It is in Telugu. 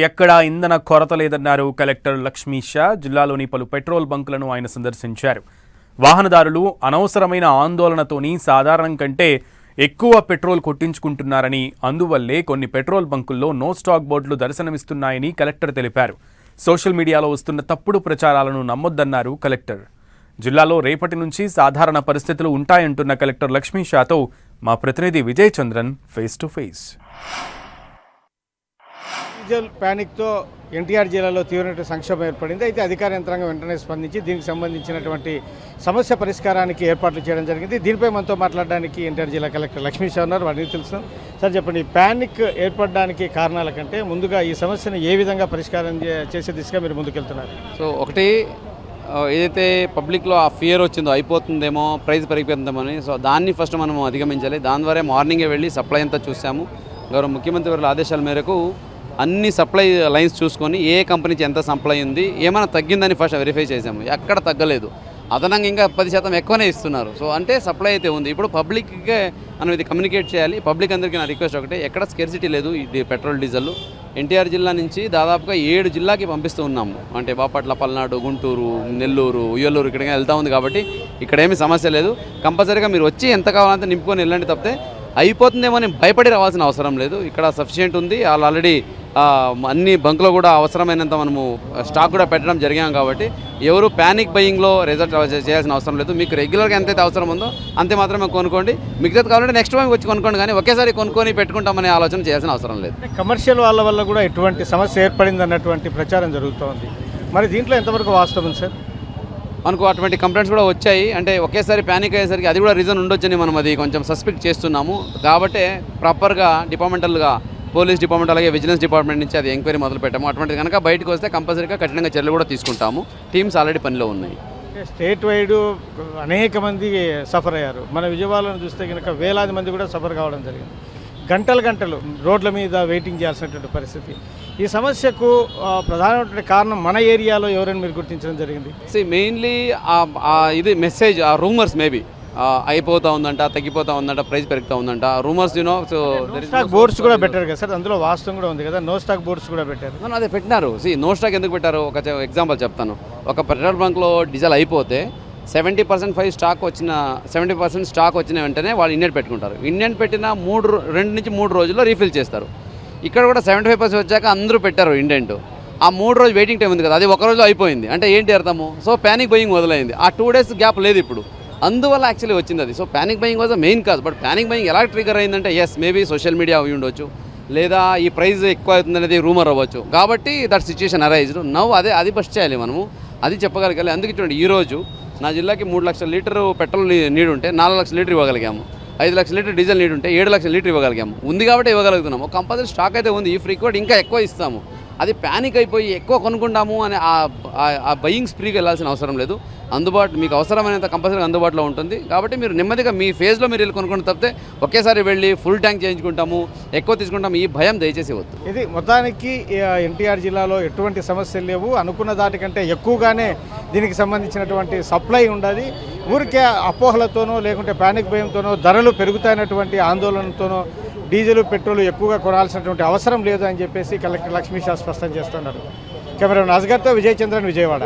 ఎక్కడా ఇంధన కొరత లేదన్నారు కలెక్టర్ లక్ష్మీ షా. జిల్లాలోని పలు పెట్రోల్ బంకులను ఆయన సందర్శించారు. వాహనదారులు అనవసరమైన ఆందోళనతోని సాధారణం కంటే ఎక్కువ పెట్రోల్ కొట్టించుకుంటున్నారని, అందువల్లే కొన్ని పెట్రోల్ బంకుల్లో నో స్టాక్ బోర్డులు దర్శనమిస్తున్నాయని కలెక్టర్ తెలిపారు. సోషల్ మీడియాలో వస్తున్న తప్పుడు ప్రచారాలను నమ్మొద్దన్నారు కలెక్టర్. జిల్లాలో రేపటి నుంచి సాధారణ పరిస్థితులు ఉంటాయంటున్న కలెక్టర్ లక్ష్మీ షాతో మా ప్రతినిధి Vijay Chandran face to face. Diesel ప్యానిక్తో ఎన్టీఆర్ జిల్లాలో తీవ్రమైన సంక్షోభం ఏర్పడింది. అయితే అధికార యంత్రాంగం వెంటనే స్పందించి దీనికి సంబంధించినటువంటి సమస్య పరిష్కారానికి ఏర్పాట్లు చేయడం జరిగింది. దీనిపై మనతో మాట్లాడడానికి ఎన్టీఆర్ జిల్లా కలెక్టర్ లక్ష్మీ షా ఉన్నారు. వారిని తెలుసు. సార్ చెప్పండి, ప్యానిక్ ఏర్పడడానికి కారణాల కంటే ముందుగా ఈ సమస్యను ఏ విధంగా పరిష్కారం చేసే దిశగా మీరు ముందుకెళ్తున్నారు? సో ఒకటి, ఏదైతే పబ్లిక్లో ఆ ఫియర్ వచ్చిందో అయిపోతుందేమో, ప్రైస్ పెరిగిపోతుందేమో అని, సో దాన్ని ఫస్ట్ మనం అధిగమించాలి. దాని ద్వారా మార్నింగే వెళ్ళి సప్లై అంతా చూసాము. గౌరవ ముఖ్యమంత్రి వారి ఆదేశాల మేరకు అన్ని సప్లై లైన్స్ చూసుకొని ఏ కంపెనీకి ఎంత సప్లై ఉంది, ఏమైనా తగ్గిందని ఫస్ట్ వెరిఫై చేసాము. ఎక్కడ తగ్గలేదు. అదనంగా ఇంకా 10% ఎక్కువనే ఇస్తున్నారు. సో అంటే సప్లై అయితే ఉంది. ఇప్పుడు పబ్లిక్కే మనం ఇది కమ్యూనికేట్ చేయాలి. పబ్లిక్ అందరికీ నా రిక్వెస్ట్ ఒకటే, ఎక్కడ స్కేర్సిటీ లేదు ఇది పెట్రోల్ డీజిల్. ఎన్టీఆర్ జిల్లా నుంచి దాదాపుగా 7 జిల్లాకి పంపిస్తూ ఉన్నాము. అంటే బాపట్ల, పల్నాడు, గుంటూరు, నెల్లూరు, ఉయ్యలూరు ఇక్కడికి వెళ్తూ ఉంది. కాబట్టి ఇక్కడ ఏమీ సమస్య లేదు. కంపల్సరీగా మీరు వచ్చి ఎంత కావాలంటే నింపుకొని వెళ్ళండి తప్పితే అయిపోతుందేమో అని భయపడి రావాల్సిన అవసరం లేదు. ఇక్కడ సఫిషియెంట్ ఉంది. వాళ్ళు ఆల్రెడీ అన్ని బంకులో కూడా అవసరమైనంత మనము స్టాక్ కూడా పెట్టడం జరిగాం. కాబట్టి ఎవరు ప్యానిక్ బయింగ్లో రిజల్ట్ చేయాల్సిన అవసరం లేదు. మీకు రెగ్యులర్గా ఎంతైతే అవసరం ఉందో అంతే మాత్రమే కొనుక్కోండి. మిగతాది కావాలంటే నెక్స్ట్ టైం వచ్చి కొనుక్కోండి, కానీ ఒకేసారి కొనుక్కొని పెట్టుకుంటామనే ఆలోచన చేయాల్సిన అవసరం లేదు. కమర్షియల్ వాళ్ళ వల్ల కూడా ఎటువంటి సమస్య ఏర్పడింది అన్నటువంటి ప్రచారం జరుగుతోంది. మరి దీంట్లో ఎంతవరకు వాస్తవం సార్? మనకు అటువంటి కంప్లైంట్స్ కూడా వచ్చాయి. అంటే ఒకేసారి ప్యానిక్ అయ్యేసరికి అది కూడా రీజన్ ఉండొచ్చని మనం అది కొంచెం సస్పెక్ట్ చేస్తున్నాము. కాబట్టి ప్రాపర్గా డిపార్ట్మెంటల్గా పోలీస్ డిపార్ట్మెంట్ అలాగే విజిలెన్స్ డిపార్ట్మెంట్ నుంచి అది ఎంక్వైరీ మొదలు పెట్టాము. అటువంటిది కనుక బయటకు వస్తే కంపల్సరీగా కఠినంగా చర్యలు కూడా తీసుకుంటాము. టీమ్స్ ఆల్రెడీ పనిలో ఉన్నాయి. స్టేట్ వైడ్ అనేక మంది సఫర్ అయ్యారు. మన విజయవాడలో చూస్తే కనుక వేలాది మంది కూడా సఫర్ కావడం జరిగింది. గంటలు రోడ్ల మీద వెయిటింగ్ చేయాల్సినటువంటి పరిస్థితి. ఈ సమస్యకు ప్రధానమైన కారణం మన ఏరియాలో ఎవరైనా మీరు గుర్తించడం జరిగింది? మెయిన్లీ ఇది మెసేజ్, ఆ రూమర్స్ మేబీ అయిపోతూ ఉందంట, తగ్గిపోతూ ఉందంట, ప్రైస్ పెరుగుతూ ఉందంట, రూమర్స్ సో స్టాక్ బోర్డ్స్ కూడా పెట్టారు కదా సార్, అందులో వాస్తవం కూడా ఉంది కదా, నో స్టాక్ బోర్డ్స్ కూడా పెట్టారు. అదే పెట్టినారు. నో స్టాక్ ఎందుకు పెట్టారు? ఒక ఎగ్జాంపుల్ చెప్తాను. ఒక పెట్రోల్ బంక్లో డీజిల్ అయిపోతే 70% స్టాక్ వచ్చిన వెంటనే వాళ్ళు ఇండియన్ పెట్టుకుంటారు. ఇండియన్ పెట్టిన 2 నుంచి 3 రోజుల్లో రీఫిల్ చేస్తారు. ఇక్కడ కూడా 75% వచ్చాక అందరూ పెట్టారు ఇండియన్. ఆ 3 రోజు వెయిటింగ్ టైం ఉంది కదా, అది ఒక రోజు అయిపోయింది. అంటే ఏంటి అర్థము? సో ప్యానిక్ బయింగ్ మొదలైంది. ఆ 2 డేస్ గ్యాప్ లేదు ఇప్పుడు, అందువల్ల యాక్చువల్లీ వచ్చింది అది. So panic buying was the main cause. But panic buying ఎలా ట్రిగర్ అయిందంటే, ఎస్ మేబీ సోషల్ మీడియా అవి ఉండొచ్చు, లేదా ఈ ప్రైస్ ఎక్కువ అవుతుంది అనేది రూమర్ అవ్వచ్చు. కాబట్టి దట్ సిచ్యుయేషన్ అరైజ్డ్ నవ్. అది బస్ట్ చేయాలి మనము, అది చెప్పగలగాలి. అందుకే చూడండి, ఈరోజు నా జిల్లాకి 3 లక్షల లీటర్ పెట్రోల్ నీడు ఉంటే 4 లక్షల లీటర్ ఇవ్వగలిగాము. 5 లక్షల లీటర్ డీజిల్ నీడు ఉంటే 7 లక్షల లీటర్ ఇవ్వగలిగాము. ఉంది కాబట్టి ఇవ్వగలుగుతున్నాము. కంపల్సరీ స్టాక్ అయితే ఉంది. ఈ ఫ్రీక్వెంట్ ఇంకా ఎక్కువ ఇస్తాము. అది ప్యానిక్ అయిపోయి ఎక్కువ కొనుక్కుంటాము అని ఆ బయింగ్ స్ప్రీకి వెళ్ళాల్సిన అవసరం లేదు. మీకు అవసరమైనంత కంపల్సరీ అందుబాటులో ఉంటుంది. కాబట్టి మీరు నెమ్మదిగా మీ ఫేజ్లో మీరు వెళ్ళి కొనుక్కుంటే తప్పితే ఒకేసారి వెళ్ళి ఫుల్ ట్యాంక్ చేయించుకుంటాము, ఎక్కువ తీసుకుంటాము, ఈ భయం దయచేసి వద్దు. ఇది మొత్తానికి ఎన్టీఆర్ జిల్లాలో ఎటువంటి సమస్యలు లేవు. అనుకున్న దాటికంటే ఎక్కువగానే దీనికి సంబంధించినటువంటి సప్లై ఉండదు. ఊరికే అపోహలతోనో లేకుంటే ప్యానిక్ భయంతోనో, ధరలు పెరుగుతాయన్నటువంటి ఆందోళనతోనో డీజిల్ పెట్రోల్ ఎక్కువగా కొనాల్సినటువంటి అవసరం లేదు అని చెప్పేసి కలెక్టర్ లక్ష్మీ షా స్పష్టం చేస్తున్నారు. కెమెరామెన్ అస్గర్తో విజయ్ చంద్రన్, విజయవాడ.